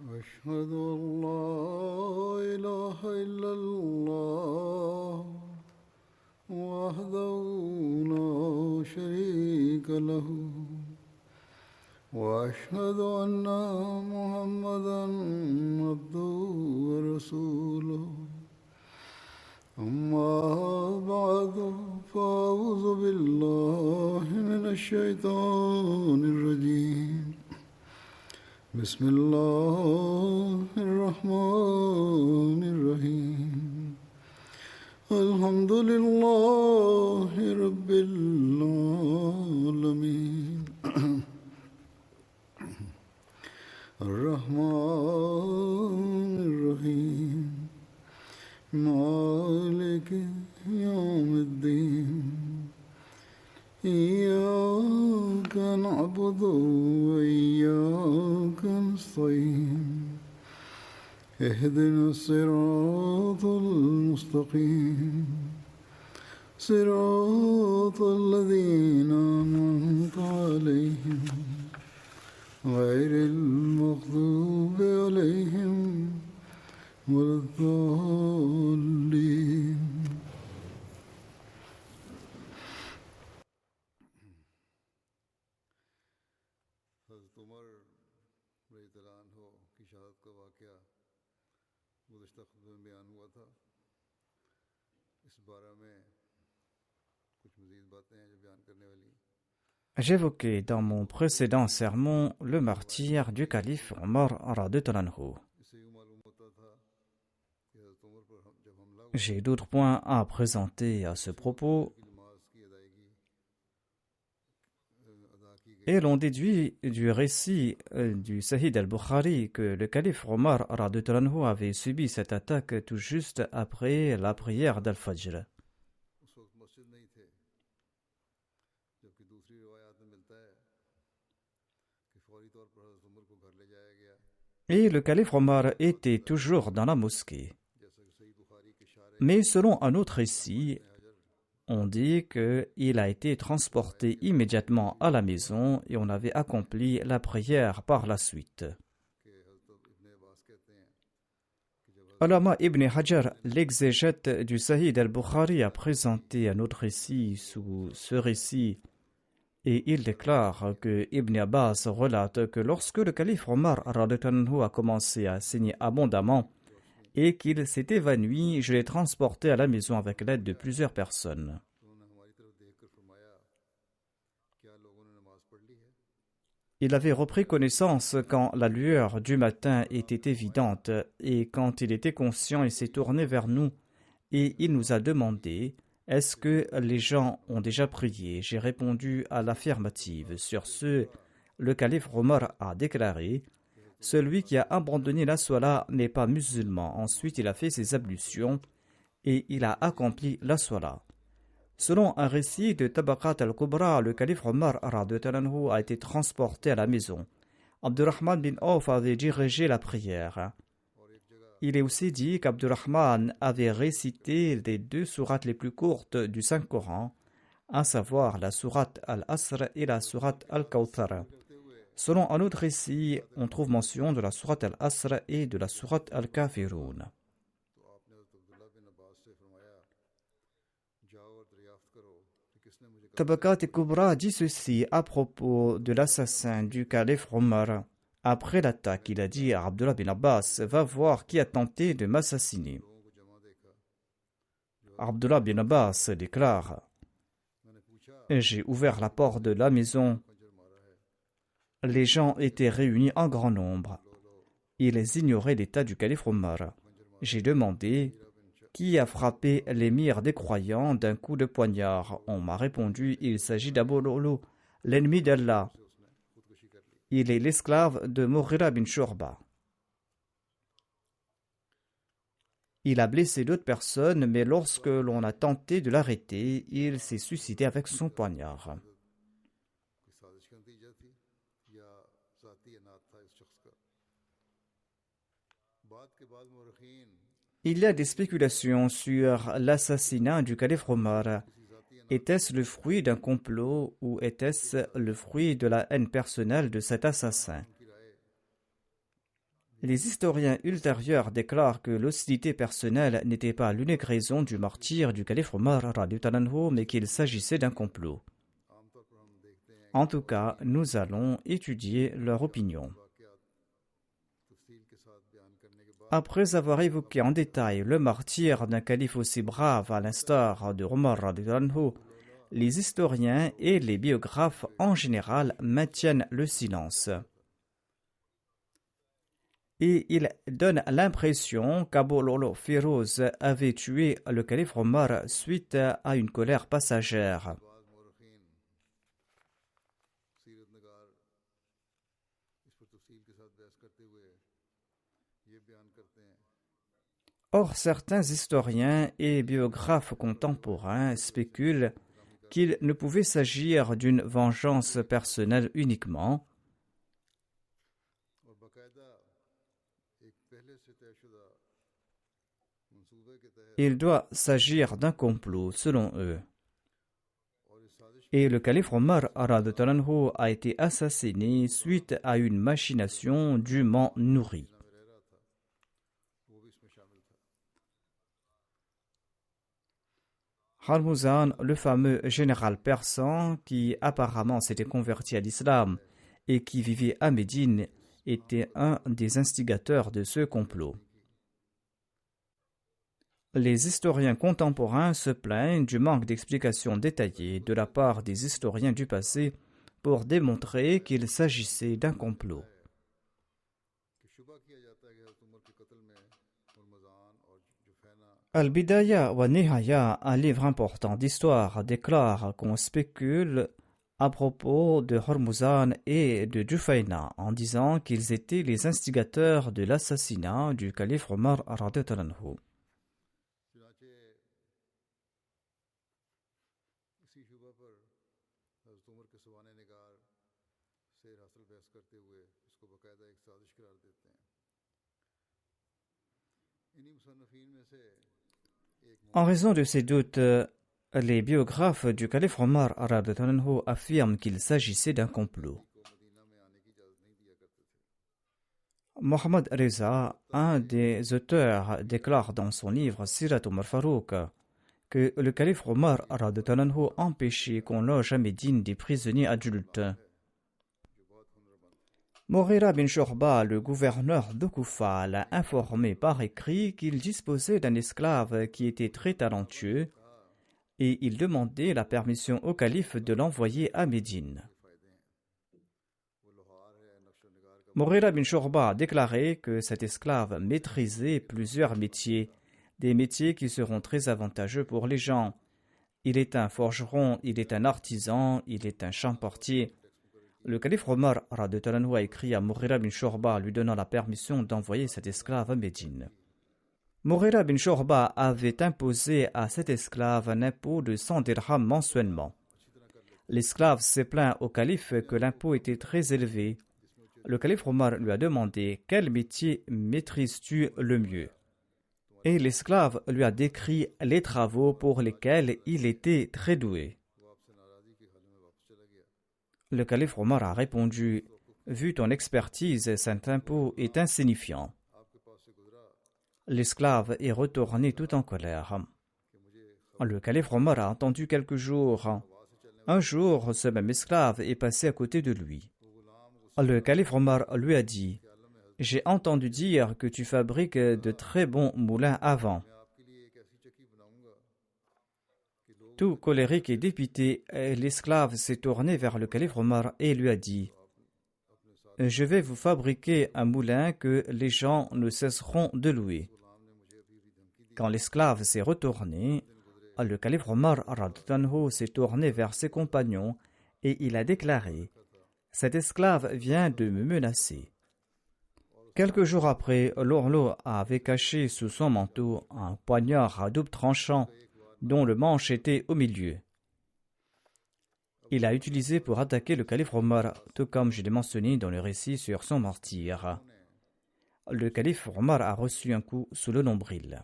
أشهد أن لا إله إلا الله وحده لا شريك له وأشهد أن محمدا عبده ورسوله أما بعد فأعوذ بالله من الشيطان الرجيم بسم الله الرحمن الرحيم الحمد لله رب العالمين الرحمن الرحيم مالك يوم الدين إياك نعبد وإياك نستعين اهدنا الصراط المستقيم صراط الذين أنعمت عليهم غير المغضوب عليهم ولا الضالين. حضرت عمر رضی اللہ عنہ کی شہادت کا واقعہ گزشتہ خطبے میں بیان ہوا تھا. اس بارے میں کچھ مزید باتیں ہیں جو بیان کرنے والی. J'évoquais dans mon précédent sermon le martyre du calife Omar radhiyallahu anhu. J'ai d'autres points à présenter à ce propos. Et l'on déduit du récit du Sahih al-Bukhari que le calife Omar radhiyallahu anhu avait subi cette attaque tout juste après la prière d'Al-Fajr. Et le calife Omar était toujours dans la mosquée. Mais selon un autre récit, on dit qu'il a été transporté immédiatement à la maison et on avait accompli la prière par la suite. Allama ibn Hajar, l'exégète du Sahih al-Bukhari, a présenté un autre récit sous ce récit et il déclare que Ibn Abbas relate que lorsque le calife Omar radhiyallahu anhu a commencé à saigner abondamment et qu'il s'est évanoui, je l'ai transporté à la maison avec l'aide de plusieurs personnes. Il avait repris connaissance quand la lueur du matin était évidente et quand il était conscient, il s'est tourné vers nous et il nous a demandé « Est-ce que les gens ont déjà prié ?» J'ai répondu à l'affirmative. Sur ce, le calife Omar a déclaré « Celui qui a abandonné la Salat n'est pas musulman. » Ensuite, il a fait ses ablutions et il a accompli la Salat. Selon un récit de Tabaqat al-Kubra, le calife Omar radhiyallahu anhu a été transporté à la maison. Abdurrahman bin Auf avait dirigé la prière. Il est aussi dit qu'Abdurrahman avait récité les deux sourates les plus courtes du Saint-Coran, à savoir la sourate Al-Asr et la sourate Al-Kawthar. Selon un autre récit, on trouve mention de la sourate Al-Asr et de la sourate Al-Kafirun. Tabaqat al-Kubra dit ceci à propos de l'assassin du calife Omar. Après l'attaque, il a dit à Abdullah bin Abbas, va voir qui a tenté de m'assassiner. Abdullah bin Abbas déclare, j'ai ouvert la porte de la maison. Les gens étaient réunis en grand nombre. Ils ignoraient l'état du calife Omar. J'ai demandé, qui a frappé l'émir des croyants d'un coup de poignard? On m'a répondu, il s'agit d'Abu Lu'lu, l'ennemi d'Allah. Il est l'esclave de Mughira bin Shu'ba. Il a blessé d'autres personnes, mais lorsque l'on a tenté de l'arrêter, il s'est suicidé avec son poignard. Il y a des spéculations sur l'assassinat du calife Omar. Était-ce le fruit d'un complot ou était-ce le fruit de la haine personnelle de cet assassin? Les historiens ultérieurs déclarent que l'hostilité personnelle n'était pas l'unique raison du martyre du calife Omar radhiyallahu anhu, mais qu'il s'agissait d'un complot. En tout cas, nous allons étudier leur opinion. Après avoir évoqué en détail le martyre d'un calife aussi brave à l'instar de Omar radhiyallahu anhu, les historiens et les biographes en général maintiennent le silence. Et ils donnent l'impression qu'Abu Lolo Firouz avait tué le calife Omar suite à une colère passagère. Or, certains historiens et biographes contemporains spéculent qu'il ne pouvait s'agir d'une vengeance personnelle uniquement. Il doit s'agir d'un complot, selon eux. Et le calife Omar radhiyallahu anhu a été assassiné suite à une machination dûment nourrie. Harmuzan, le fameux général persan qui apparemment s'était converti à l'islam et qui vivait à Médine, était un des instigateurs de ce complot. Les historiens contemporains se plaignent du manque d'explications détaillées de la part des historiens du passé pour démontrer qu'il s'agissait d'un complot. Al-Bidaya wa Nihaya, un livre important d'histoire, déclare qu'on spécule à propos de Hormuzan et de Jufayna en disant qu'ils étaient les instigateurs de l'assassinat du calife Omar radhiyallahu anhu. En raison de ces doutes, les biographes du calife Omar radhiyallahu anhu affirment qu'il s'agissait d'un complot. Mohammad Reza, un des auteurs, déclare dans son livre Sirat Omar Farouk que le calife Omar radhiyallahu anhu empêchait qu'on loge à Médine des prisonniers adultes. Mughira bin Shu'ba, le gouverneur de Koufa, l'a informé par écrit qu'il disposait d'un esclave qui était très talentueux et il demandait la permission au calife de l'envoyer à Médine. Mughira bin Shu'ba a déclaré que cet esclave maîtrisait plusieurs métiers, des métiers qui seront très avantageux pour les gens. Il est un forgeron, il est un artisan, il est un champortier. Le calife Omar radhiyallahu anhu a écrit à Mughira bin Shu'ba lui donnant la permission d'envoyer cet esclave à Médine. Mughira bin Shu'ba avait imposé à cet esclave un impôt de 100 dirhams mensuellement. L'esclave s'est plaint au calife que l'impôt était très élevé. Le calife Omar lui a demandé « Quel métier maîtrises-tu le mieux ?» Et l'esclave lui a décrit les travaux pour lesquels il était très doué. Le calife Omar a répondu « Vu ton expertise, cet impôt est insignifiant. » L'esclave est retourné tout en colère. Le calife Omar a attendu quelques jours. Un jour, ce même esclave est passé à côté de lui. Le calife Omar lui a dit « J'ai entendu dire que tu fabriques de très bons moulins à vent. » Tout colérique et dépité, l'esclave s'est tourné vers le calife Omar et lui a dit « Je vais vous fabriquer un moulin que les gens ne cesseront de louer. » Quand l'esclave s'est retourné, le calife Omar radhiyallahu anhu s'est tourné vers ses compagnons et il a déclaré « Cet esclave vient de me menacer. » Quelques jours après, l'Orlo avait caché sous son manteau un poignard à double tranchant dont le manche était au milieu. Il l'a utilisé pour attaquer le calife Omar, tout comme je l'ai mentionné dans le récit sur son martyre. Le calife Omar a reçu un coup sous le nombril.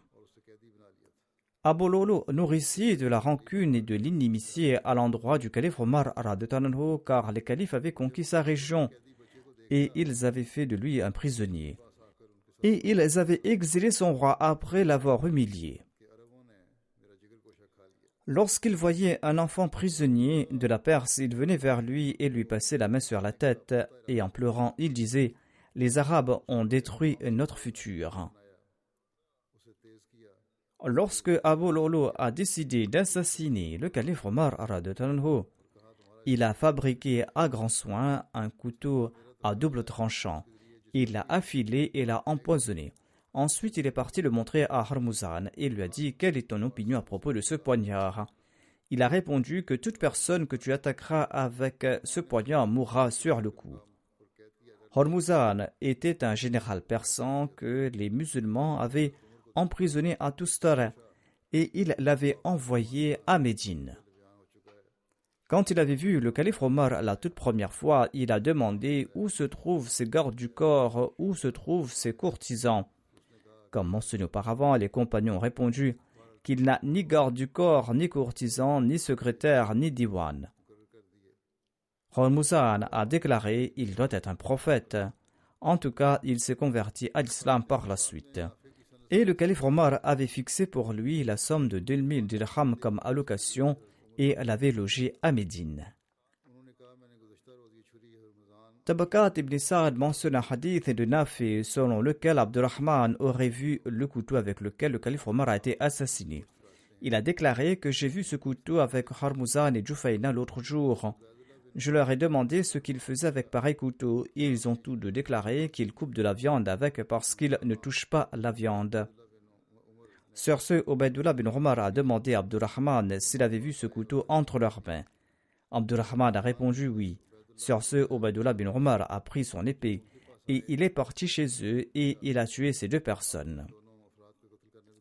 Abu Lolo nourrissait de la rancune et de l'inimitié à l'endroit du calife Omar radhiyallahu anhu, car les califes avaient conquis sa région et ils avaient fait de lui un prisonnier. et ils avaient exilé son roi après l'avoir humilié. Lorsqu'il voyait un enfant prisonnier de la Perse, il venait vers lui et lui passait la main sur la tête, et en pleurant, il disait « Les Arabes ont détruit notre futur ». Lorsque Abu Lolo a décidé d'assassiner le calife Omar radhiyallahu anhu, il a fabriqué à grand soin un couteau à double tranchant. Il l'a affilé et l'a empoisonné. Ensuite, il est parti le montrer à Hormuzan et lui a dit « Quelle est ton opinion à propos de ce poignard ?» Il a répondu que toute personne que tu attaqueras avec ce poignard mourra sur le coup. Hormuzan était un général persan que les musulmans avaient emprisonné à Tustara et il l'avait envoyé à Médine. Quand il avait vu le calife Omar la toute première fois, il a demandé où se trouvent ses gardes du corps, où se trouvent ses courtisans. Comme mentionné auparavant, les compagnons ont répondu qu'il n'a ni garde du corps, ni courtisan, ni secrétaire, ni diwan. Hormuzan a déclaré qu'il doit être un prophète. En tout cas, il s'est converti à l'islam par la suite. Et le calife Omar avait fixé pour lui la somme de 2000 dirhams comme allocation et l'avait logé à Médine. Tabakat ibn Sa'ad mentionne un hadith de Nafi selon lequel Abdurrahman aurait vu le couteau avec lequel le calife Omar a été assassiné. Il a déclaré que j'ai vu ce couteau avec Hormuzan et Jufayna l'autre jour. Je leur ai demandé ce qu'ils faisaient avec pareil couteau et ils ont tous deux déclaré qu'ils coupent de la viande avec parce qu'ils ne touchent pas la viande. Sur ce, Ubaydullah bin Omar a demandé à Abdurrahman s'il avait vu ce couteau entre leurs mains. Abdurrahman a répondu oui. Sur ce, Ubaydullah bin Omar a pris son épée et il est parti chez eux et il a tué ces deux personnes.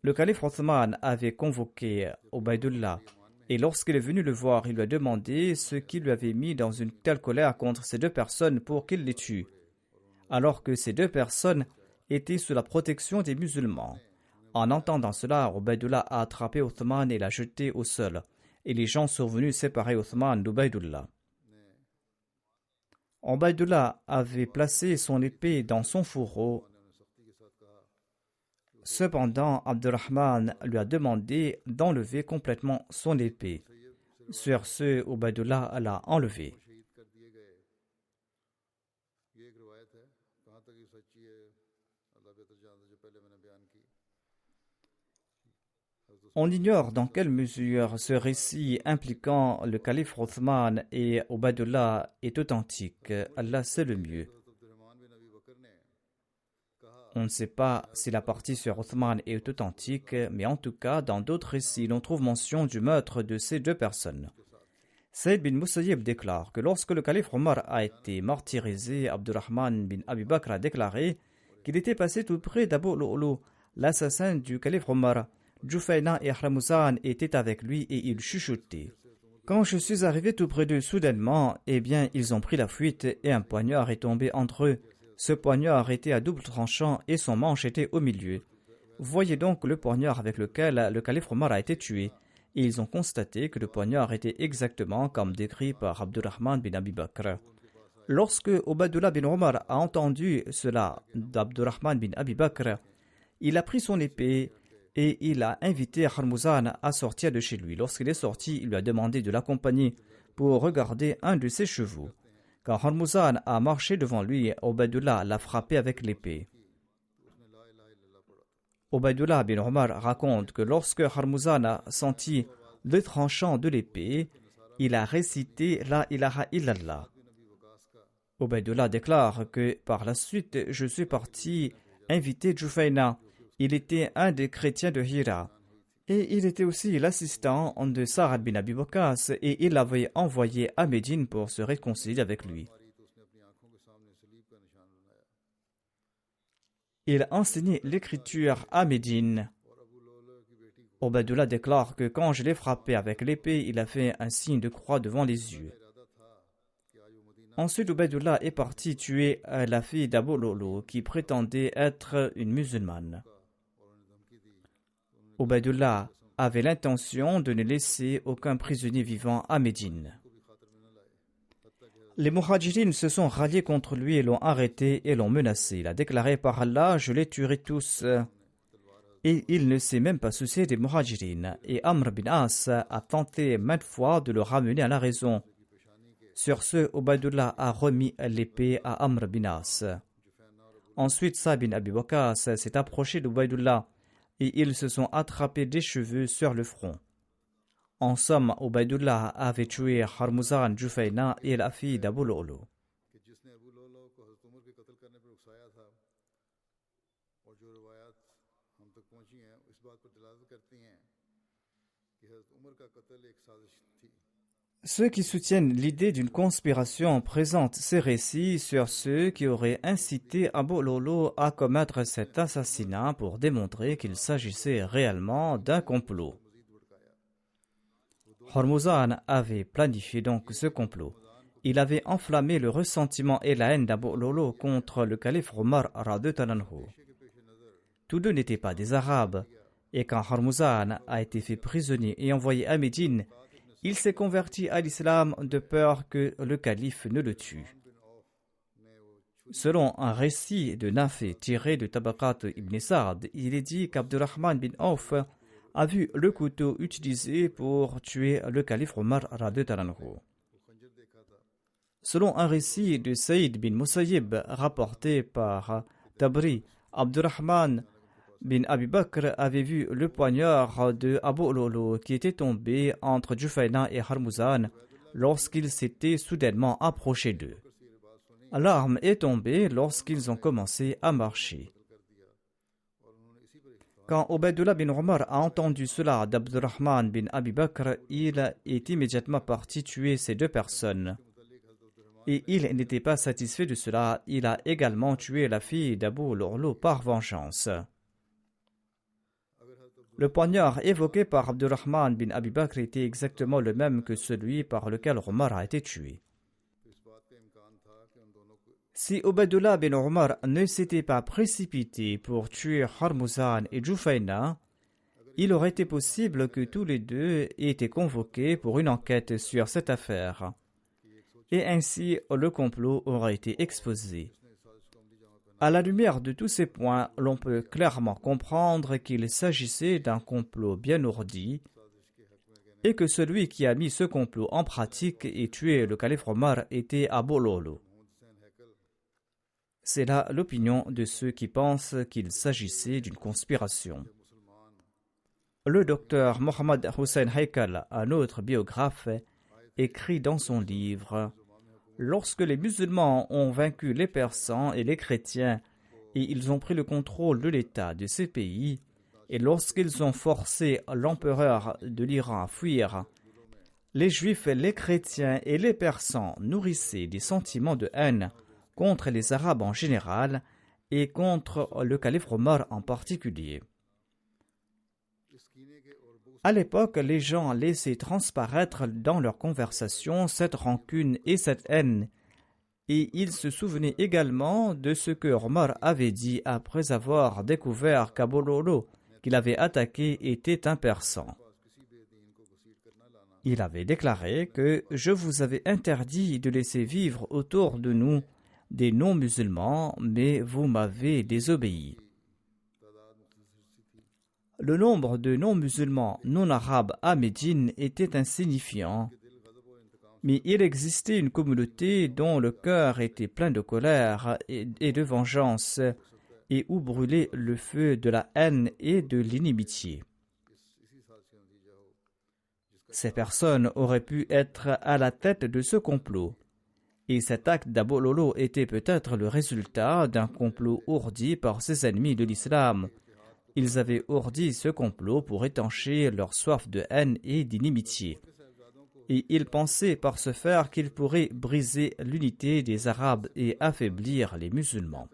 Le calife Othman avait convoqué Ubaydullah et lorsqu'il est venu le voir, il lui a demandé ce qui lui avait mis dans une telle colère contre ces deux personnes pour qu'il les tue, alors que ces deux personnes étaient sous la protection des musulmans. En entendant cela, Ubaydullah a attrapé Othman et l'a jeté au sol, et les gens sont venus séparer Othman d'Ubaydullah. Ubaydullah avait placé son épée dans son fourreau. Cependant, Abdurrahman lui a demandé d'enlever complètement son épée. Sur ce, Ubaydullah l'a enlevée. On ignore dans quelle mesure ce récit impliquant le calife Othman et Ubaydullah est authentique. Allah sait le mieux. On ne sait pas si la partie sur Othman est authentique, mais en tout cas, dans d'autres récits, l'on trouve mention du meurtre de ces deux personnes. Saïd bin Musayyib déclare que lorsque le calife Omar a été martyrisé, Abdurrahman bin Abi Bakr a déclaré qu'il était passé tout près d'Abu Lu'lu, l'assassin du calife Omar. Jufayna et Hormuzan étaient avec lui et ils chuchotaient. Quand je suis arrivé tout près d'eux soudainement, ils ont pris la fuite et un poignard est tombé entre eux. Ce poignard était à double tranchant et son manche était au milieu. Voyez donc le poignard avec lequel le calife Omar a été tué. Et ils ont constaté que le poignard était exactement comme décrit par Abdurrahman bin Abi Bakr. Lorsque Ubaydullah bin Omar a entendu cela d'Abdurrahman bin Abi Bakr, il a pris son épée et il a invité Hormuzan à sortir de chez lui. Lorsqu'il est sorti, il lui a demandé de l'accompagner pour regarder un de ses chevaux. Quand Hormuzan a marché devant lui, Ubaydullah l'a frappé avec l'épée. Ubaydullah bin Omar raconte que lorsque Hormuzan a senti le tranchant de l'épée, il a récité La ilaha illallah. Ubaydullah déclare que par la suite, je suis parti inviter Jufayna. Il était un des chrétiens de Hira. Et il était aussi l'assistant de Sa'ad bin Abi Waqqas et il l'avait envoyé à Médine pour se réconcilier avec lui. Il enseignait l'écriture à Médine. Ubaydullah déclare que quand je l'ai frappé avec l'épée, il a fait un signe de croix devant les yeux. Ensuite, Ubaydullah est parti tuer la fille d'Abu Lu'lu qui prétendait être une musulmane. Ubaydullah avait l'intention de ne laisser aucun prisonnier vivant à Médine. Les Muhajirines se sont ralliés contre lui et l'ont arrêté et l'ont menacé. Il a déclaré par Allah, je les tuerai tous. Et il ne s'est même pas soucié des Muhajirines. Et Amr bin As a tenté maintes fois de le ramener à la raison. Sur ce, Ubaydullah a remis l'épée à Amr bin As. Ensuite, Sa'd bin Abi Waqqas s'est approché d'Ubaydullah et ils se sont attrapés des cheveux sur le front. En somme, Ubaydullah avait tué Harmuzan, Jufayna et la fille d'Abu Lu'lu. Ceux qui soutiennent l'idée d'une conspiration présentent ces récits sur ceux qui auraient incité Abu Lu'lu à commettre cet assassinat pour démontrer qu'il s'agissait réellement d'un complot. Hormuzan avait planifié donc ce complot. Il avait enflammé le ressentiment et la haine d'Abu Lu'lu contre le calife Omar radhiyallahu anhu. Tous deux n'étaient pas des Arabes, et quand Hormuzan a été fait prisonnier et envoyé à Médine, il s'est converti à l'islam de peur que le calife ne le tue. Selon un récit de Nafé tiré de Tabaqat ibn Sa'd, il est dit qu'Abdurrahman bin Auf a vu le couteau utilisé pour tuer le calife Omar radhiyallahu anhu. Selon un récit de Saïd bin Musayyib rapporté par Tabri, Abdurrahman bin Abi Bakr avait vu le poignard de Abu Lu'lu qui était tombé entre Jufayna et Harmuzan lorsqu'il s'était soudainement approché d'eux. L'arme est tombée lorsqu'ils ont commencé à marcher. Quand Ubaydullah bin Omar a entendu cela d'Abdurrahman bin Abi Bakr, il est immédiatement parti tuer ces deux personnes. Et il n'était pas satisfait de cela, il a également tué la fille d'Abu Lu'lu par vengeance. Le poignard évoqué par Abdurrahman bin Abi Bakr était exactement le même que celui par lequel Omar a été tué. Si Ubaydullah bin Omar ne s'était pas précipité pour tuer Harmuzan et Jufayna, il aurait été possible que tous les deux aient été convoqués pour une enquête sur cette affaire. Et ainsi, le complot aurait été exposé. À la lumière de tous ces points, l'on peut clairement comprendre qu'il s'agissait d'un complot bien ourdi et que celui qui a mis ce complot en pratique et tué le calife Omar était Abu Lu'lu. C'est là l'opinion de ceux qui pensent qu'il s'agissait d'une conspiration. Le docteur Mohammad Hussein Haikal, un autre biographe, écrit dans son livre « Lorsque les musulmans ont vaincu les Persans et les chrétiens et ils ont pris le contrôle de l'État de ces pays, et lorsqu'ils ont forcé l'empereur de l'Iran à fuir, les Juifs, les chrétiens et les Persans nourrissaient des sentiments de haine contre les Arabes en général et contre le calife Omar en particulier. À l'époque, les gens laissaient transparaître dans leurs conversations cette rancune et cette haine, et ils se souvenaient également de ce que Omar avait dit après avoir découvert qu'Abu Lu'lu, qu'il avait attaqué, était un Persan. Il avait déclaré que « Je vous avais interdit de laisser vivre autour de nous des non-musulmans, mais vous m'avez désobéi. » Le nombre de non-musulmans non-arabes à Médine était insignifiant, mais il existait une communauté dont le cœur était plein de colère et de vengeance, et où brûlait le feu de la haine et de l'inimitié. Ces personnes auraient pu être à la tête de ce complot, et cet acte d'Abu Lu'lu était peut-être le résultat d'un complot ourdi par ses ennemis de l'islam. Ils avaient ourdi ce complot pour étancher leur soif de haine et d'inimitié. Et ils pensaient par ce faire qu'ils pourraient briser l'unité des Arabes et affaiblir les musulmans.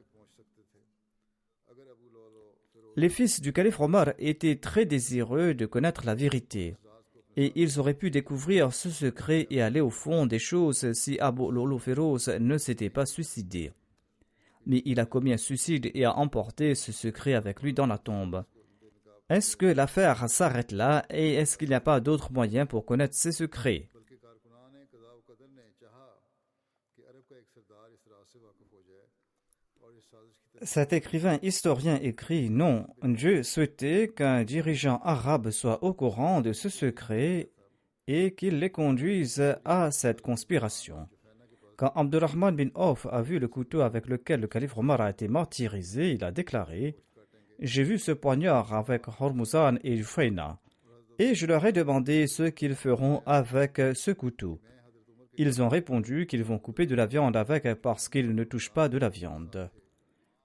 Les fils du calife Omar étaient très désireux de connaître la vérité, et ils auraient pu découvrir ce secret et aller au fond des choses si Abu Lu'lu Féroz ne s'était pas suicidé. Mais il a commis un suicide et a emporté ce secret avec lui dans la tombe. Est-ce que l'affaire s'arrête là et est-ce qu'il n'y a pas d'autres moyens pour connaître ces secrets? Cet écrivain historien écrit: non, Dieu souhaitait qu'un dirigeant arabe soit au courant de ce secret et qu'il les conduise à cette conspiration. Quand Abdurrahman bin Auf a vu le couteau avec lequel le calife Omar a été martyrisé, il a déclaré: j'ai vu ce poignard avec Hormuzan et Jufayna, et je leur ai demandé ce qu'ils feront avec ce couteau. Ils ont répondu qu'ils vont couper de la viande avec parce qu'ils ne touchent pas de la viande.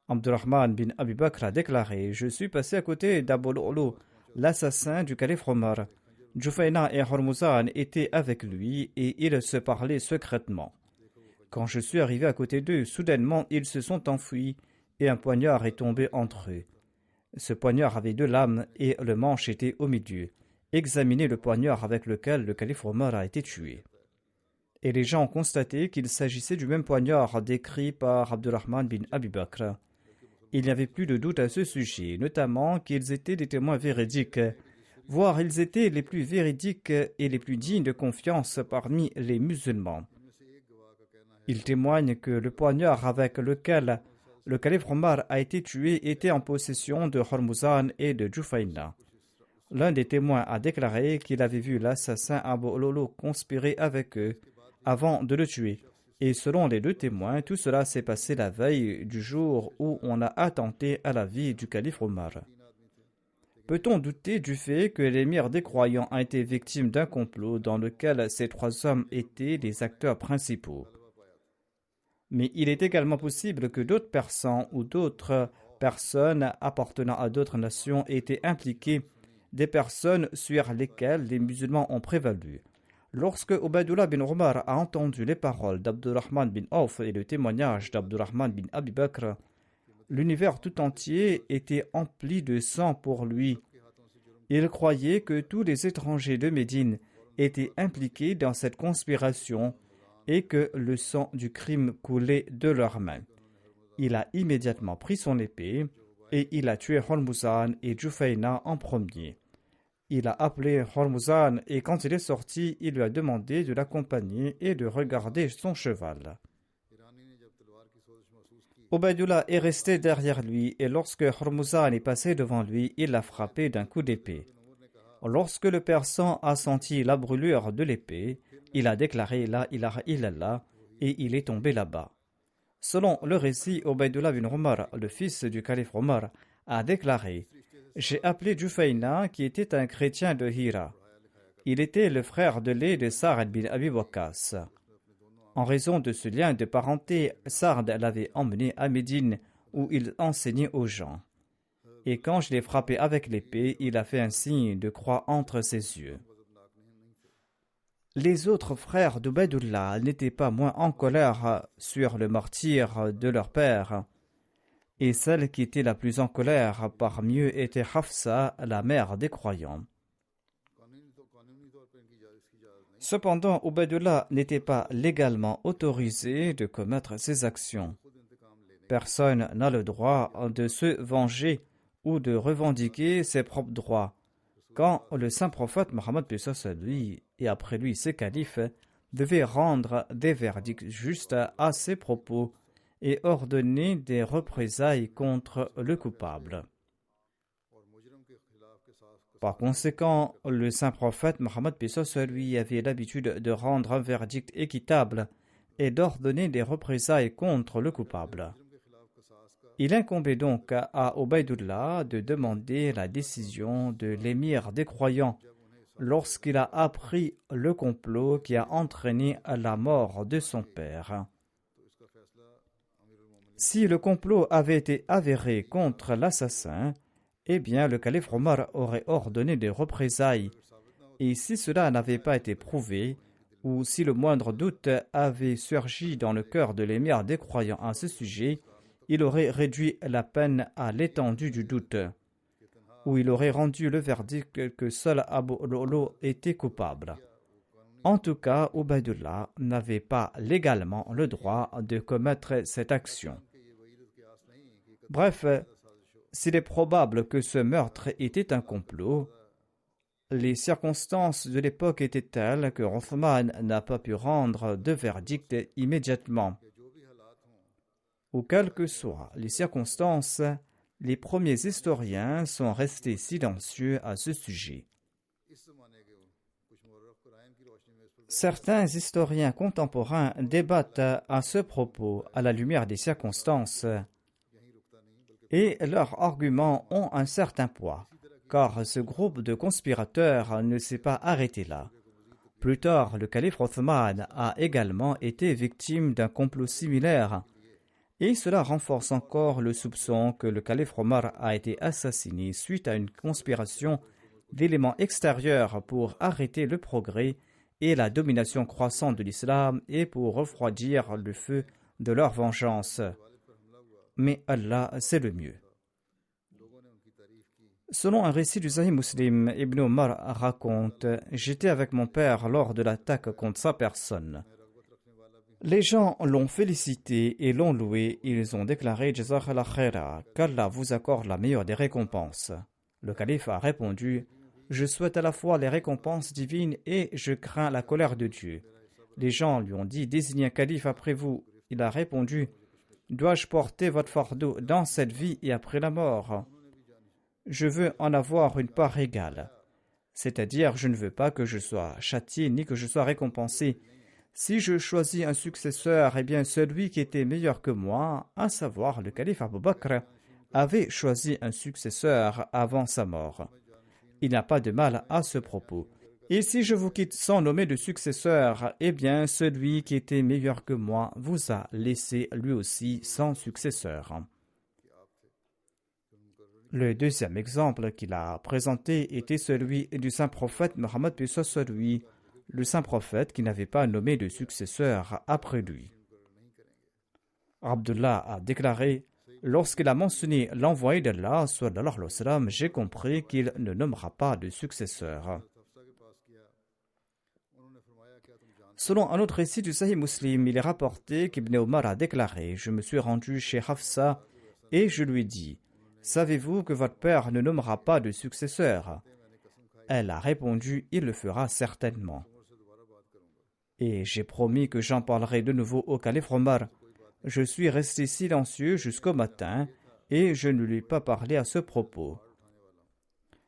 Abdurrahman bin Abi Bakr a déclaré: je suis passé à côté d'Abu Lu'lu, l'assassin du calife Omar. Jufayna et Hormuzan étaient avec lui et ils se parlaient secrètement. Quand je suis arrivé à côté d'eux, soudainement ils se sont enfuis et un poignard est tombé entre eux. Ce poignard avait 2 lames et le manche était au milieu. Examinez le poignard avec lequel le calife Omar a été tué. Et les gens ont constaté qu'il s'agissait du même poignard décrit par Abdurrahman bin Abi Bakr. Il n'y avait plus de doute à ce sujet, notamment qu'ils étaient des témoins véridiques, voire ils étaient les plus véridiques et les plus dignes de confiance parmi les musulmans. Ils témoignent que le poignard avec lequel le calife Omar a été tué était en possession de Hormuzan et de Jufayna. L'un des témoins a déclaré qu'il avait vu l'assassin Abu Lu'lu conspirer avec eux avant de le tuer. Et selon les 2 témoins, tout cela s'est passé la veille du jour où on a attenté à la vie du calife Omar. Peut-on douter du fait que l'émir des croyants a été victime d'un complot dans lequel ces 3 hommes étaient les acteurs principaux? Mais il est également possible que d'autres persans ou d'autres personnes appartenant à d'autres nations aient été impliquées, des personnes sur lesquelles les musulmans ont prévalu. Lorsque Ubaydullah bin Omar a entendu les paroles d'Abdurrahman bin Auf et le témoignage d'Abdurrahman bin Abi Bakr, l'univers tout entier était empli de sang pour lui. Il croyait que tous les étrangers de Médine étaient impliqués dans cette conspiration et que le sang du crime coulait de leurs mains. Il a immédiatement pris son épée et il a tué Hormuzan et Jufayna en premier. Il a appelé Hormuzan et quand il est sorti, il lui a demandé de l'accompagner et de regarder son cheval. Ubaydullah est resté derrière lui et lorsque Hormuzan est passé devant lui, il l'a frappé d'un coup d'épée. Lorsque le persan a senti la brûlure de l'épée, il a déclaré La ilaha illallah et il est tombé là-bas. Selon le récit, Ubaydullah bin Omar, le fils du calife Omar, a déclaré: j'ai appelé Jufayna qui était un chrétien de Hira. Il était le frère de lait de Sa'd bin Abi Waqqas. En raison de ce lien de parenté, Sa'd l'avait emmené à Médine où il enseignait aux gens. Et quand je l'ai frappé avec l'épée, il a fait un signe de croix entre ses yeux. Les autres frères d'Ubaydullah n'étaient pas moins en colère sur le martyre de leur père. Et celle qui était la plus en colère parmi eux était Hafsa, la mère des croyants. Cependant, Ubaydullah n'était pas légalement autorisé de commettre ces actions. Personne n'a le droit de se venger ou de revendiquer ses propres droits. Quand le saint prophète Mohammed lui et après lui ses califes devaient rendre des verdicts justes à ses propos et ordonner des représailles contre le coupable. Par conséquent, le saint prophète Mohammed lui avait l'habitude de rendre un verdict équitable et d'ordonner des représailles contre le coupable. Il incombait donc à Ubaydullah de demander la décision de l'émir des croyants lorsqu'il a appris le complot qui a entraîné la mort de son père. Si le complot avait été avéré contre l'assassin, eh bien le calife Omar aurait ordonné des représailles, et si cela n'avait pas été prouvé, ou si le moindre doute avait surgi dans le cœur de l'émir des croyants à ce sujet, il aurait réduit la peine à l'étendue du doute, ou il aurait rendu le verdict que seul Abu Lu'lu était coupable. En tout cas, Ubaydullah n'avait pas légalement le droit de commettre cette action. Bref, s'il est probable que ce meurtre était un complot, les circonstances de l'époque étaient telles que Othman n'a pas pu rendre de verdict immédiatement. ou quelles que soient les circonstances, les premiers historiens sont restés silencieux à ce sujet. Certains historiens contemporains débattent à ce propos à la lumière des circonstances et leurs arguments ont un certain poids, car ce groupe de conspirateurs ne s'est pas arrêté là. Plus tard, le calife Othman a également été victime d'un complot similaire et cela renforce encore le soupçon que le calife Omar a été assassiné suite à une conspiration d'éléments extérieurs pour arrêter le progrès et la domination croissante de l'islam et pour refroidir le feu de leur vengeance. Mais Allah, c'est le mieux. Selon un récit du Sahih Muslim, Ibn Omar raconte « J'étais avec mon père lors de l'attaque contre sa personne. Les gens l'ont félicité et l'ont loué. Ils ont déclaré « Jazakallah khaira, qu'Allah vous accorde la meilleure des récompenses. » Le calife a répondu « Je souhaite à la fois les récompenses divines et je crains la colère de Dieu. » Les gens lui ont dit « Désignez un calife après vous. » Il a répondu « Dois-je porter votre fardeau dans cette vie et après la mort ? Je veux en avoir une part égale. C'est-à-dire, je ne veux pas que je sois châtié ni que je sois récompensé. Si je choisis un successeur, eh bien celui qui était meilleur que moi, à savoir le calife Abu Bakr, avait choisi un successeur avant sa mort. Il n'y a pas de mal à ce propos. Et si je vous quitte sans nommer de successeur, eh bien celui qui était meilleur que moi vous a laissé lui aussi sans successeur. Le deuxième exemple qu'il a présenté était celui du saint prophète Mohammed p.s. lui, le saint prophète qui n'avait pas nommé de successeur après lui. Abdullah a déclaré « Lorsqu'il a mentionné l'envoyé d'Allah, sallallahu alayhi wa sallam, j'ai compris qu'il ne nommera pas de successeur. » Selon un autre récit du Sahih Muslim, il est rapporté qu'Ibn Omar a déclaré « Je me suis rendu chez Hafsa et je lui ai dit « Savez-vous que votre père ne nommera pas de successeur ?» Elle a répondu « Il le fera certainement. » Et j'ai promis que j'en parlerai de nouveau au calife Omar. Je suis resté silencieux jusqu'au matin et je ne lui ai pas parlé à ce propos.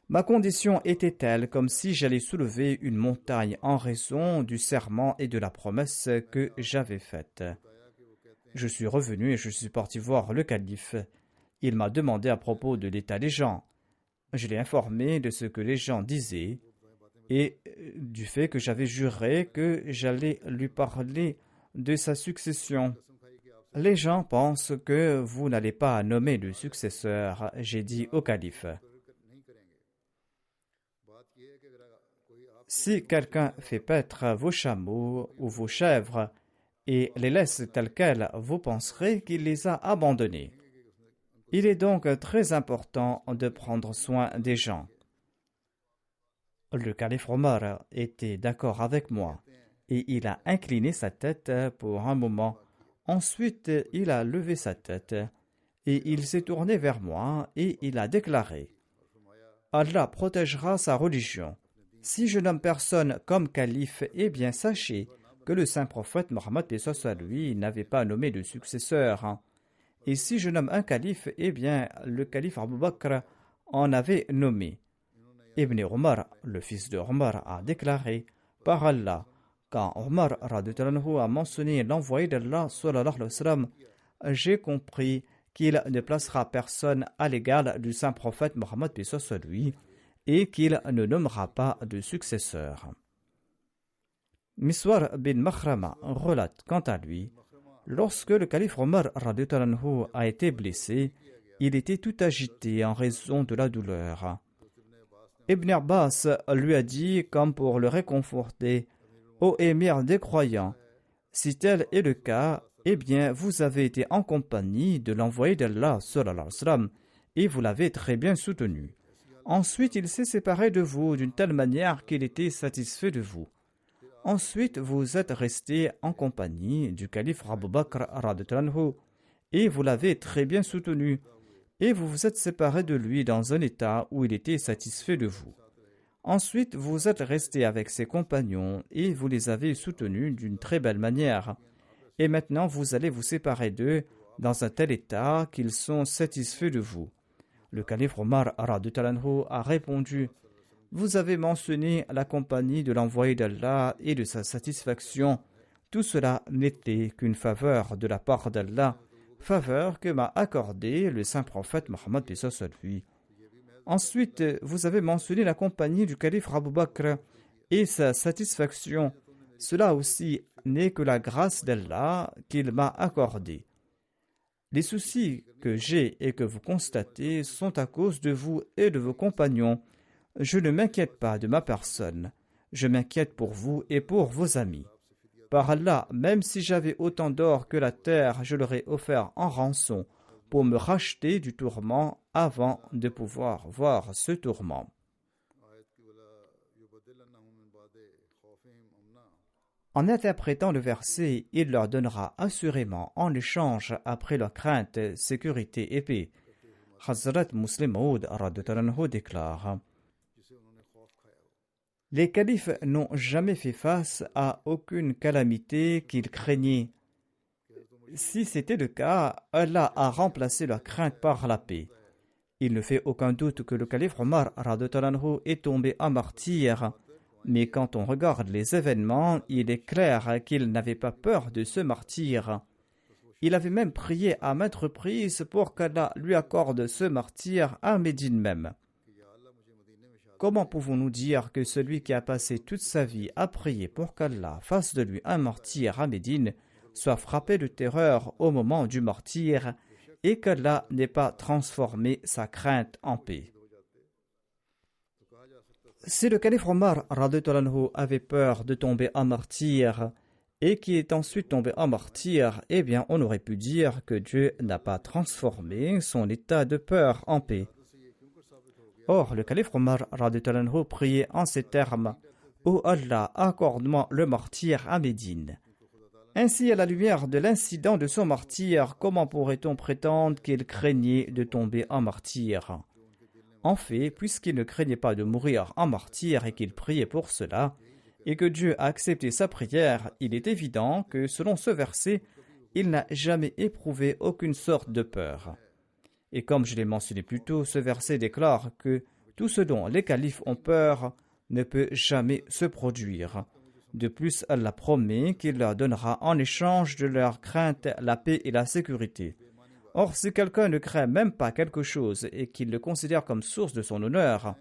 Ma condition était telle comme si j'allais soulever une montagne en raison du serment et de la promesse que j'avais faite. Je suis revenu et je suis parti voir le calife. Il m'a demandé à propos de l'état des gens. Je l'ai informé de ce que les gens disaient et du fait que j'avais juré que j'allais lui parler de sa succession. Les gens pensent que vous n'allez pas nommer de successeur, j'ai dit au calife. Si quelqu'un fait paître vos chameaux ou vos chèvres et les laisse telles quelles, vous penserez qu'il les a abandonnés. Il est donc très important de prendre soin des gens. Le calife Omar était d'accord avec moi et il a incliné sa tête pour un moment. Ensuite, il a levé sa tête et il s'est tourné vers moi et il a déclaré « Allah protégera sa religion. Si je nomme personne comme calife, eh bien sachez que le saint prophète Mohammed lui n'avait pas nommé de successeur. Et si je nomme un calife, eh bien le calife Abu Bakr en avait nommé. » Ibn Omar, le fils de Omar, a déclaré « Par Allah, quand Omar a mentionné l'envoyé d'Allah, j'ai compris qu'il ne placera personne à l'égal du saint prophète Mohammed lui et qu'il ne nommera pas de successeur. » Miswar bin Makhrama relate quant à lui, lorsque le calife Omar a été blessé, il était tout agité en raison de la douleur. Ibn Abbas lui a dit, comme pour le réconforter, « Ô émir des croyants, si tel est le cas, eh bien vous avez été en compagnie de l'envoyé d'Allah et vous l'avez très bien soutenu. Ensuite, il s'est séparé de vous d'une telle manière qu'il était satisfait de vous. Ensuite, vous êtes resté en compagnie du calife Abu Bakr et vous l'avez très bien soutenu. Et vous vous êtes séparé de lui dans un état où il était satisfait de vous. Ensuite, vous êtes resté avec ses compagnons et vous les avez soutenus d'une très belle manière. Et maintenant, vous allez vous séparer d'eux dans un tel état qu'ils sont satisfaits de vous. Le calife Omar radhiyallahu anhu a répondu: vous avez mentionné la compagnie de l'envoyé d'Allah et de sa satisfaction. Tout cela n'était qu'une faveur de la part d'Allah, faveur que m'a accordée le saint prophète Mohammed paix sur lui. Ensuite, vous avez mentionné la compagnie du calife Abu Bakr et sa satisfaction. Cela aussi n'est que la grâce d'Allah qu'il m'a accordée. Les soucis que j'ai et que vous constatez sont à cause de vous et de vos compagnons. Je ne m'inquiète pas de ma personne. Je m'inquiète pour vous et pour vos amis. Par Allah, même si j'avais autant d'or que la terre, je l'aurais offert en rançon pour me racheter du tourment avant de pouvoir voir ce tourment. En interprétant le verset, il leur donnera assurément en échange après leur crainte, sécurité et paix. Hazrat Muslim Maud déclare: les califes n'ont jamais fait face à aucune calamité qu'ils craignaient. Si c'était le cas, Allah a remplacé leur crainte par la paix. Il ne fait aucun doute que le calife Omar est tombé en martyr. Mais quand on regarde les événements, il est clair qu'il n'avait pas peur de ce martyr. Il avait même prié à maintes reprises pour qu'Allah lui accorde ce martyr à Médine même. Comment pouvons-nous dire que celui qui a passé toute sa vie à prier pour qu'Allah fasse de lui un martyr à Médine soit frappé de terreur au moment du martyr et qu'Allah n'ait pas transformé sa crainte en paix? Si le calife Omar avait peur de tomber en martyr et qui est ensuite tombé en martyr, eh bien on aurait pu dire que Dieu n'a pas transformé son état de peur en paix. Or, le calife Omar priait en ces termes: ô Allah, accorde-moi le martyr à Médine. Ainsi, à la lumière de l'incident de son martyr, comment pourrait-on prétendre qu'il craignait de tomber en martyr? En fait, puisqu'il ne craignait pas de mourir en martyr et qu'il priait pour cela, et que Dieu a accepté sa prière, il est évident que, selon ce verset, il n'a jamais éprouvé aucune sorte de peur. Et comme je l'ai mentionné plus tôt, ce verset déclare que tout ce dont les califes ont peur ne peut jamais se produire. De plus, Allah promet qu'il leur donnera en échange de leur crainte la paix et la sécurité. Or, si quelqu'un ne craint même pas quelque chose et qu'il le considère comme source de son honneur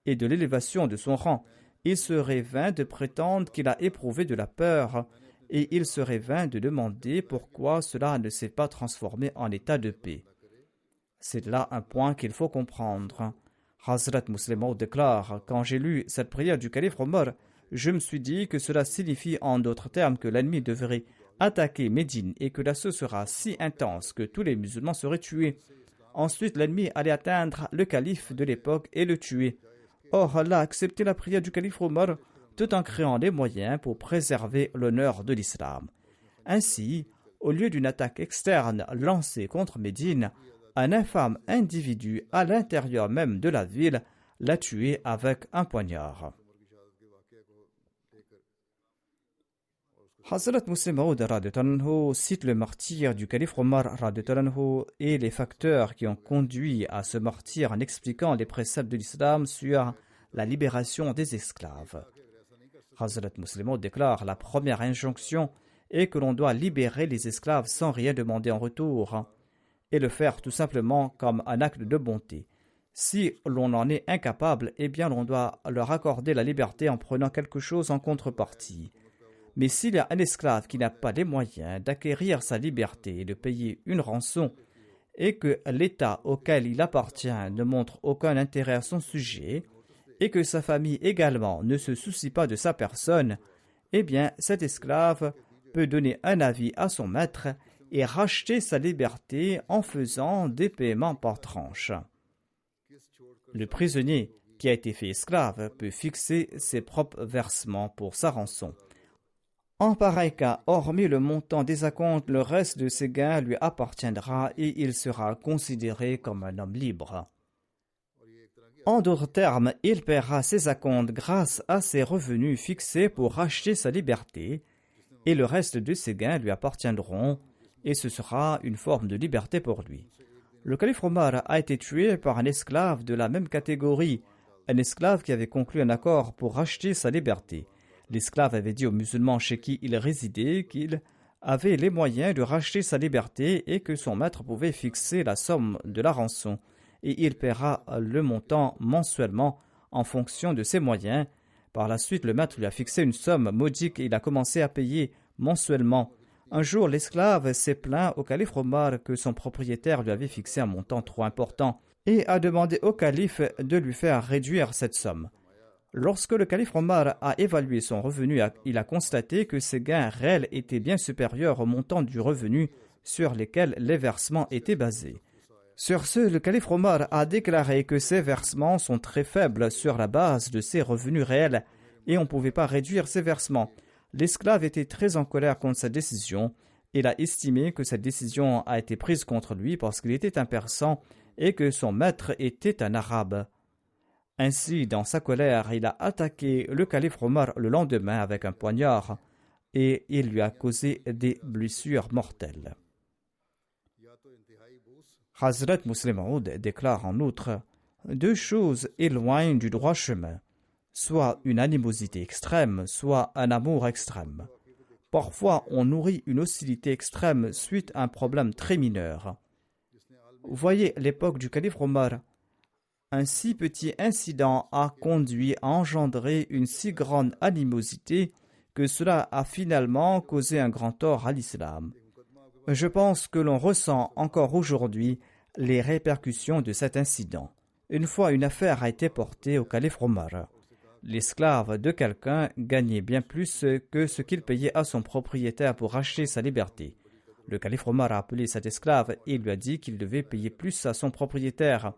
et de l'élévation de son rang, il serait vain de prétendre qu'il a éprouvé de la peur et il serait vain de demander pourquoi cela ne s'est pas transformé en état de paix. C'est là un point qu'il faut comprendre. Hazrat Muslim Maud déclare: quand j'ai lu cette prière du calife Omar, je me suis dit que cela signifie en d'autres termes que l'ennemi devrait attaquer Médine et que l'assaut sera si intense que tous les musulmans seraient tués. Ensuite, l'ennemi allait atteindre le calife de l'époque et le tuer. Or, Allah a accepté la prière du calife Omar tout en créant des moyens pour préserver l'honneur de l'islam. Ainsi, au lieu d'une attaque externe lancée contre Médine, un infâme individu à l'intérieur même de la ville l'a tué avec un poignard. Hazrat Muslim Maud cite le martyr du calife Omar et les facteurs qui ont conduit à ce martyr en expliquant les préceptes de l'islam sur la libération des esclaves. Hazrat Muslim Maud déclare: la première injonction est que l'on doit libérer les esclaves sans rien demander en retour et le faire tout simplement comme un acte de bonté. Si l'on en est incapable, eh bien l'on doit leur accorder la liberté en prenant quelque chose en contrepartie. Mais s'il y a un esclave qui n'a pas les moyens d'acquérir sa liberté et de payer une rançon, et que l'État auquel il appartient ne montre aucun intérêt à son sujet, et que sa famille également ne se soucie pas de sa personne, eh bien cet esclave peut donner un avis à son maître et racheter sa liberté en faisant des paiements par tranche. Le prisonnier qui a été fait esclave peut fixer ses propres versements pour sa rançon. En pareil cas, hormis le montant des acomptes, le reste de ses gains lui appartiendra et il sera considéré comme un homme libre. En d'autres termes, il paiera ses acomptes grâce à ses revenus fixés pour racheter sa liberté et le reste de ses gains lui appartiendront et ce sera une forme de liberté pour lui. Le calife Omar a été tué par un esclave de la même catégorie, un esclave qui avait conclu un accord pour racheter sa liberté. L'esclave avait dit aux musulmans chez qui il résidait qu'il avait les moyens de racheter sa liberté et que son maître pouvait fixer la somme de la rançon, et il paiera le montant mensuellement en fonction de ses moyens. Par la suite, le maître lui a fixé une somme modique et il a commencé à payer mensuellement. Un jour, l'esclave s'est plaint au calife Omar que son propriétaire lui avait fixé un montant trop important et a demandé au calife de lui faire réduire cette somme. Lorsque le calife Omar a évalué son revenu, il a constaté que ses gains réels étaient bien supérieurs au montant du revenu sur lesquels les versements étaient basés. Sur ce, le calife Omar a déclaré que ces versements sont très faibles sur la base de ses revenus réels et on ne pouvait pas réduire ces versements. L'esclave était très en colère contre sa décision. Il a estimé que cette décision a été prise contre lui parce qu'il était un persan et que son maître était un arabe. Ainsi, dans sa colère, il a attaqué le calife Omar le lendemain avec un poignard et il lui a causé des blessures mortelles. Hazrat Muslim Maud déclare en outre « Deux choses éloignent du droit chemin, soit une animosité extrême, soit un amour extrême. Parfois, on nourrit une hostilité extrême suite à un problème très mineur. Voyez l'époque du calife Omar. Un si petit incident a conduit à engendrer une si grande animosité que cela a finalement causé un grand tort à l'islam. Je pense que l'on ressent encore aujourd'hui les répercussions de cet incident. Une fois, une affaire a été portée au calife Omar. L'esclave de quelqu'un gagnait bien plus que ce qu'il payait à son propriétaire pour racheter sa liberté. Le calife Omar a appelé cet esclave et lui a dit qu'il devait payer plus à son propriétaire.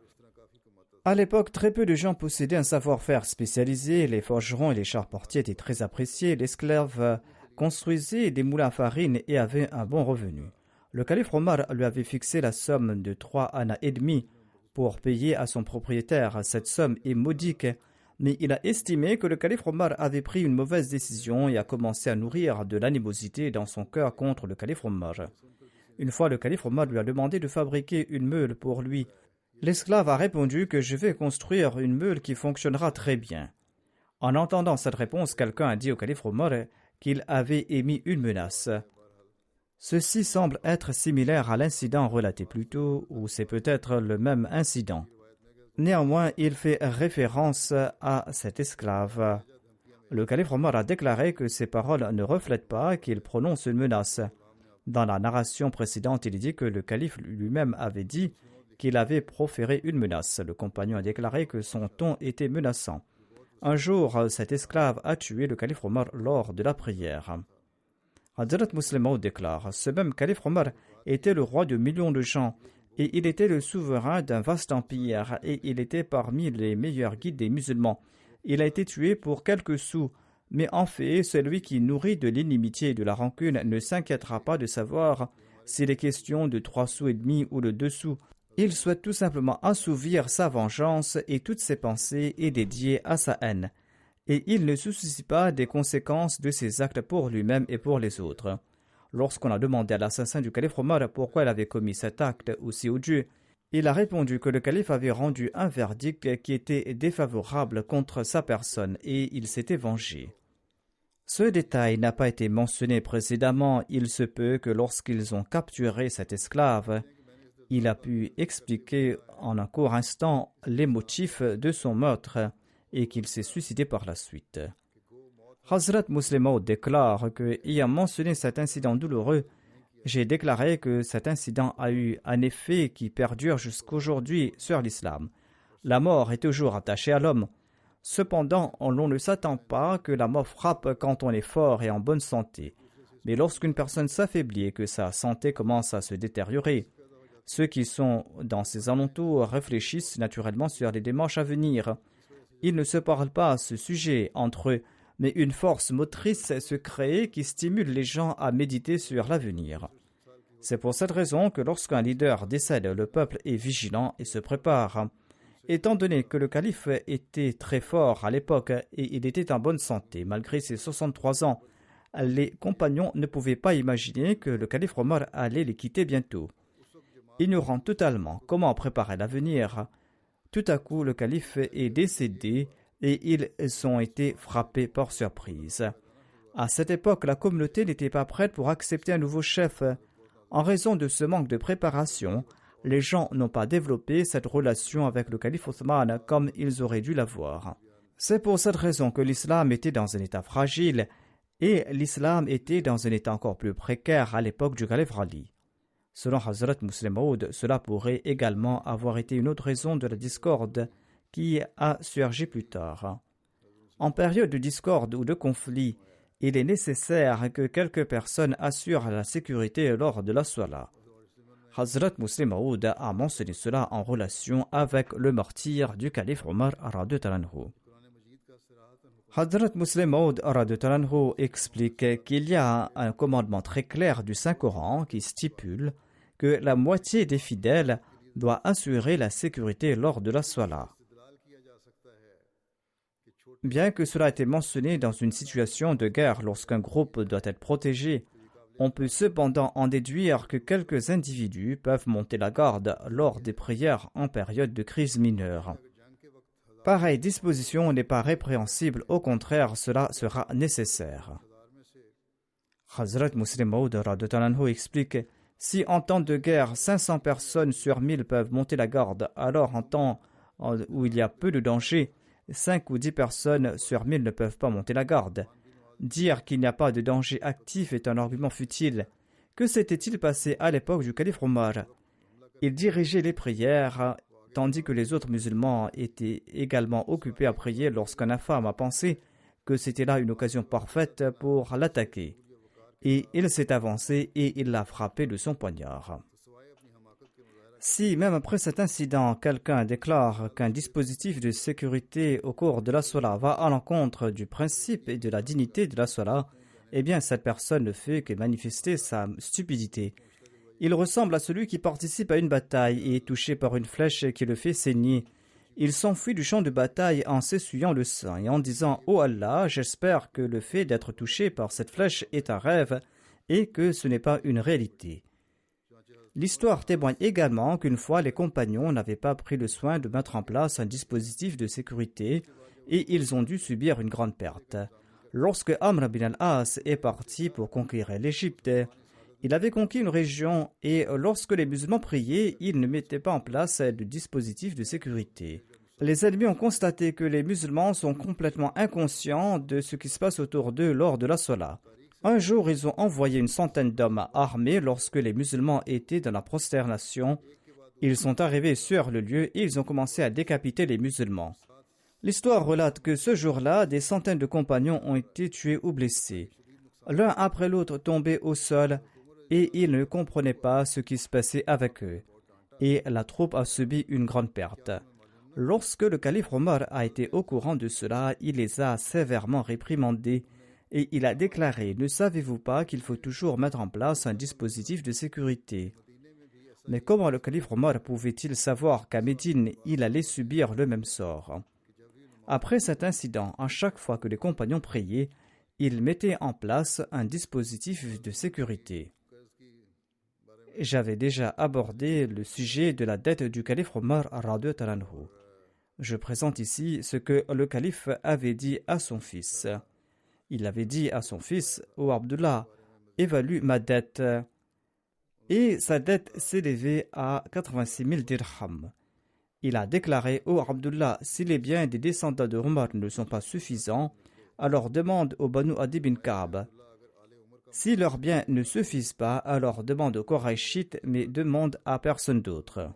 À l'époque, très peu de gens possédaient un savoir-faire spécialisé. Les forgerons et les charpentiers étaient très appréciés. L'esclave construisait des moulins à farine et avait un bon revenu. Le calife Omar lui avait fixé la somme de 3 annas et demi pour payer à son propriétaire. Cette somme est modique, mais il a estimé que le calife Omar avait pris une mauvaise décision et a commencé à nourrir de l'animosité dans son cœur contre le calife Omar. Une fois, le calife Omar lui a demandé de fabriquer une meule pour lui. L'esclave a répondu que je vais construire une meule qui fonctionnera très bien. En entendant cette réponse, quelqu'un a dit au calife Omar qu'il avait émis une menace. Ceci semble être similaire à l'incident relaté plus tôt, ou c'est peut-être le même incident. Néanmoins, il fait référence à cet esclave. Le calife Omar a déclaré que ces paroles ne reflètent pas qu'il prononce une menace. Dans la narration précédente, il dit que le calife lui-même avait dit qu'il avait proféré une menace. Le compagnon a déclaré que son ton était menaçant. Un jour, cet esclave a tué le calife Omar lors de la prière. Hazrat Muslim Maud déclare, ce même calife Omar était le roi de millions de gens et il était le souverain d'un vaste empire et il était parmi les meilleurs guides des musulmans. Il a été tué pour quelques sous, mais en fait, celui qui nourrit de l'inimitié et de la rancune ne s'inquiétera pas de savoir s'il est question de 3 sous et demi ou de 2 sous. Il souhaite tout simplement assouvir sa vengeance et toutes ses pensées est dédiée à sa haine. Et il ne se soucie pas des conséquences de ses actes pour lui-même et pour les autres. Lorsqu'on a demandé à l'assassin du calife Omar pourquoi il avait commis cet acte aussi odieux, il a répondu que le calife avait rendu un verdict qui était défavorable contre sa personne et il s'était vengé. Ce détail n'a pas été mentionné précédemment. Il se peut que lorsqu'ils ont capturé cet esclave, il a pu expliquer en un court instant les motifs de son meurtre et qu'il s'est suicidé par la suite. Hazrat Muslim Maud déclare que, ayant mentionné cet incident douloureux, j'ai déclaré que cet incident a eu un effet qui perdure jusqu'aujourd'hui sur l'islam. La mort est toujours attachée à l'homme. Cependant, l'on ne s'attend pas que la mort frappe quand on est fort et en bonne santé. Mais lorsqu'une personne s'affaiblit et que sa santé commence à se détériorer, ceux qui sont dans ses alentours réfléchissent naturellement sur les démarches à venir. Ils ne se parlent pas à ce sujet entre eux, mais une force motrice se crée qui stimule les gens à méditer sur l'avenir. C'est pour cette raison que lorsqu'un leader décède, le peuple est vigilant et se prépare. Étant donné que le calife était très fort à l'époque et il était en bonne santé malgré ses 63 ans, les compagnons ne pouvaient pas imaginer que le calife Omar allait les quitter bientôt. Ignorant totalement comment préparer l'avenir, tout à coup le calife est décédé et ils ont été frappés par surprise. À cette époque, la communauté n'était pas prête pour accepter un nouveau chef. En raison de ce manque de préparation, les gens n'ont pas développé cette relation avec le calife Othman comme ils auraient dû l'avoir. C'est pour cette raison que l'islam était dans un état fragile et l'islam était dans un état encore plus précaire à l'époque du calife Ali. Selon Hazrat Muslim Maud, cela pourrait également avoir été une autre raison de la discorde qui a surgi plus tard. En période de discorde ou de conflit, il est nécessaire que quelques personnes assurent la sécurité lors de la salat. Hazrat Muslim Maud a mentionné cela en relation avec le martyr du calife Omar radhiyallahu anhu. Hazrat Muslim Maud radhiyallahu anhu explique qu'il y a un commandement très clair du Saint-Coran qui stipule que la moitié des fidèles doit assurer la sécurité lors de la salat. Bien que cela ait été mentionné dans une situation de guerre lorsqu'un groupe doit être protégé, on peut cependant en déduire que quelques individus peuvent monter la garde lors des prières en période de crise mineure. Pareille disposition n'est pas répréhensible, au contraire, cela sera nécessaire. Hazrat Muslim Maud radhiyallahu anhu explique: si en temps de guerre 500 personnes sur 1000 peuvent monter la garde, alors en temps où il y a peu de danger, 5 ou 10 personnes sur 1000 ne peuvent pas monter la garde. Dire qu'il n'y a pas de danger actif est un argument futile. Que s'était-il passé à l'époque du calife Omar? Il dirigeait les prières, tandis que les autres musulmans étaient également occupés à prier lorsqu'un infâme a pensé que c'était là une occasion parfaite pour l'attaquer. Et il s'est avancé et il l'a frappé de son poignard. Si, même après cet incident, quelqu'un déclare qu'un dispositif de sécurité au cours de la salat va à l'encontre du principe et de la dignité de la salat, eh bien cette personne ne fait que manifester sa stupidité. Il ressemble à celui qui participe à une bataille et est touché par une flèche qui le fait saigner. Il s'enfuit du champ de bataille en s'essuyant le sang et en disant « Oh Allah, j'espère que le fait d'être touché par cette flèche est un rêve et que ce n'est pas une réalité. » L'histoire témoigne également qu'une fois les compagnons n'avaient pas pris le soin de mettre en place un dispositif de sécurité et ils ont dû subir une grande perte. Lorsque Amr bin al-As est parti pour conquérir l'Égypte, il avait conquis une région et lorsque les musulmans priaient, ils ne mettaient pas en place de dispositif de sécurité. Les ennemis ont constaté que les musulmans sont complètement inconscients de ce qui se passe autour d'eux lors de la salat. Un jour, ils ont envoyé une centaine d'hommes armés lorsque les musulmans étaient dans la prosternation. Ils sont arrivés sur le lieu et ils ont commencé à décapiter les musulmans. L'histoire relate que ce jour-là, des centaines de compagnons ont été tués ou blessés. L'un après l'autre tombaient au sol et ils ne comprenaient pas ce qui se passait avec eux. Et la troupe a subi une grande perte. Lorsque le calife Omar a été au courant de cela, il les a sévèrement réprimandés et il a déclaré « Ne savez-vous pas qu'il faut toujours mettre en place un dispositif de sécurité ?» Mais comment le calife Omar pouvait-il savoir qu'à Médine, il allait subir le même sort? Après cet incident, à chaque fois que les compagnons priaient, il mettait en place un dispositif de sécurité. J'avais déjà abordé le sujet de la dette du calife Omar radhiyallahu anhu. Je présente ici ce que le calife avait dit à son fils. Il avait dit à son fils « Ô Abdullah, évalue ma dette. » Et sa dette s'élevait à 86 000 dirhams. Il a déclaré « Ô Abdullah, si les biens des descendants de Omar ne sont pas suffisants, alors demande au Banu Adi bin Ka'b. Si leurs biens ne suffisent pas, alors demande aux Qurayshites, mais demande à personne d'autre. »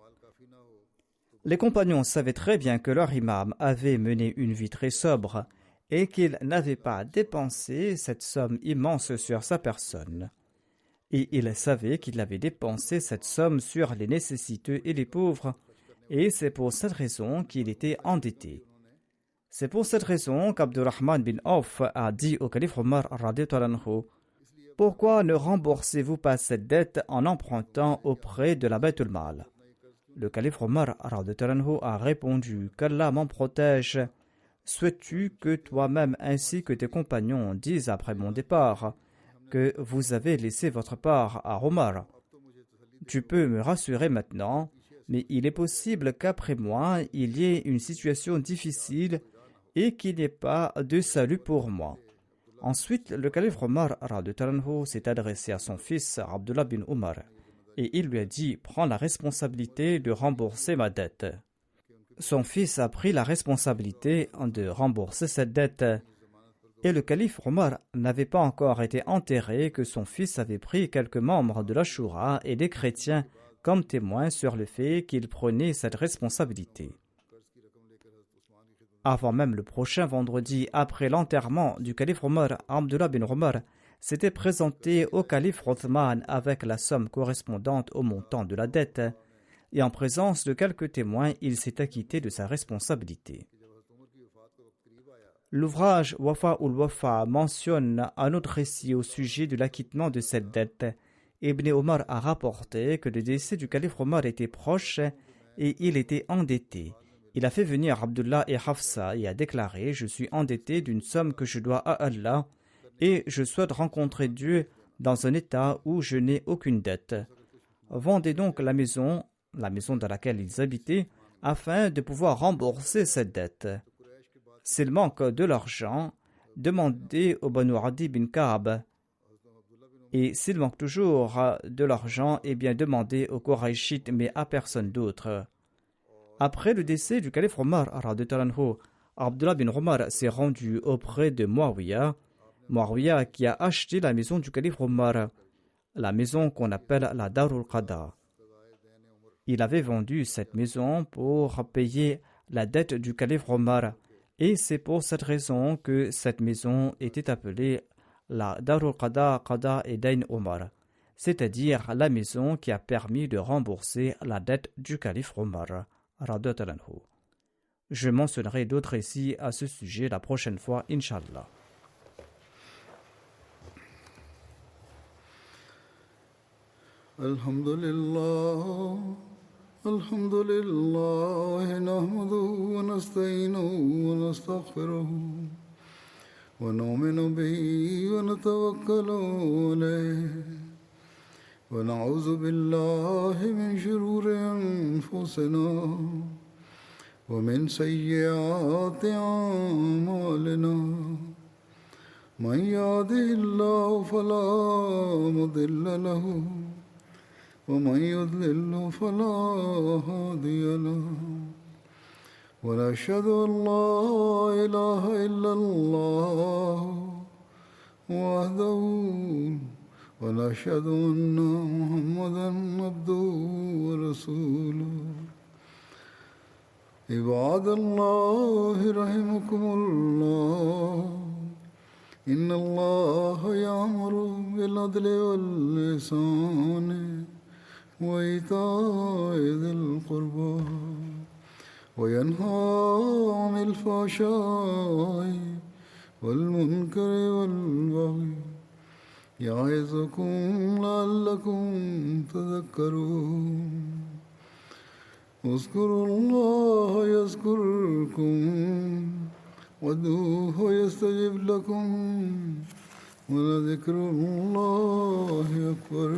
Les compagnons savaient très bien que leur imam avait mené une vie très sobre et qu'il n'avait pas dépensé cette somme immense sur sa personne. Et ils savaient qu'il avait dépensé cette somme sur les nécessiteux et les pauvres, et c'est pour cette raison qu'il était endetté. C'est pour cette raison qu'Abdurrahman bin Auf a dit au calife Omar radhiyallahu anhu « Pourquoi ne remboursez-vous pas cette dette en empruntant auprès de la Baytul Mal ?» Le calife Omar radhiyallahu anhu a répondu « Qu'Allah m'en protège. Souhaites-tu que toi-même ainsi que tes compagnons disent après mon départ que vous avez laissé votre part à Omar. Tu peux me rassurer maintenant, mais il est possible qu'après moi, il y ait une situation difficile et qu'il n'y ait pas de salut pour moi. » Ensuite, le calife Omar s'est adressé à son fils Abdullah bin Omar et il lui a dit « Prends la responsabilité de rembourser ma dette. » Son fils a pris la responsabilité de rembourser cette dette. Et le calife Omar n'avait pas encore été enterré que son fils avait pris quelques membres de la Shura et des chrétiens comme témoins sur le fait qu'il prenait cette responsabilité. Avant même le prochain vendredi, après l'enterrement du calife Omar, Abdullah bin Omar s'était présenté au calife Othman avec la somme correspondante au montant de la dette, et en présence de quelques témoins, il s'est acquitté de sa responsabilité. L'ouvrage Wafa ul-Wafa mentionne un autre récit au sujet de l'acquittement de cette dette. Ibn Omar a rapporté que le décès du calife Omar était proche et il était endetté. Il a fait venir Abdullah et Hafsa et a déclaré « Je suis endetté d'une somme que je dois à Allah et je souhaite rencontrer Dieu dans un état où je n'ai aucune dette. Vendez donc la maison dans laquelle ils habitaient, afin de pouvoir rembourser cette dette. S'il manque de l'argent, demandez au Banu Adi bin Ka'b. Et s'il manque toujours de l'argent, eh bien demandez aux Qurayshites, mais à personne d'autre. » Après le décès du calife Omar, Abdullah bin Omar s'est rendu auprès de Muawiyah qui a acheté la maison du calife Omar, la maison qu'on appelle la Darul Qada. Il avait vendu cette maison pour payer la dette du calife Omar, et c'est pour cette raison que cette maison était appelée la Darul Qada, Qada et Dain Omar, c'est-à-dire la maison qui a permis de rembourser la dette du calife Omar. Je mentionnerai d'autres récits à ce sujet la prochaine fois, Inch'Allah. Alhamdulillah, alhamdulillah, nahmaduhu wa nasta'inuhu wa nastaghfiruhu wa nu'minu bihi wa natawakkalu alayhi wa na'udhu billahi min shururi anfusina wa min sayyiati a'malina. Man yahdihillahu fala mudilla lahu ومن يضلل فلا هادي له ونشهد أن لا إله إلا الله وحده ونشهد أن محمدا عبده ورسوله عباد الله رحمكم الله إن الله يأمر بالعدل والإحسان وإيتاء ذي القربى وينهى عن الفحشاء والمنكر والبغي يعظكم لعلكم تذكرون اذكروا الله يذكركم وادعوه يستجب لكم ولذكر الله أكبر.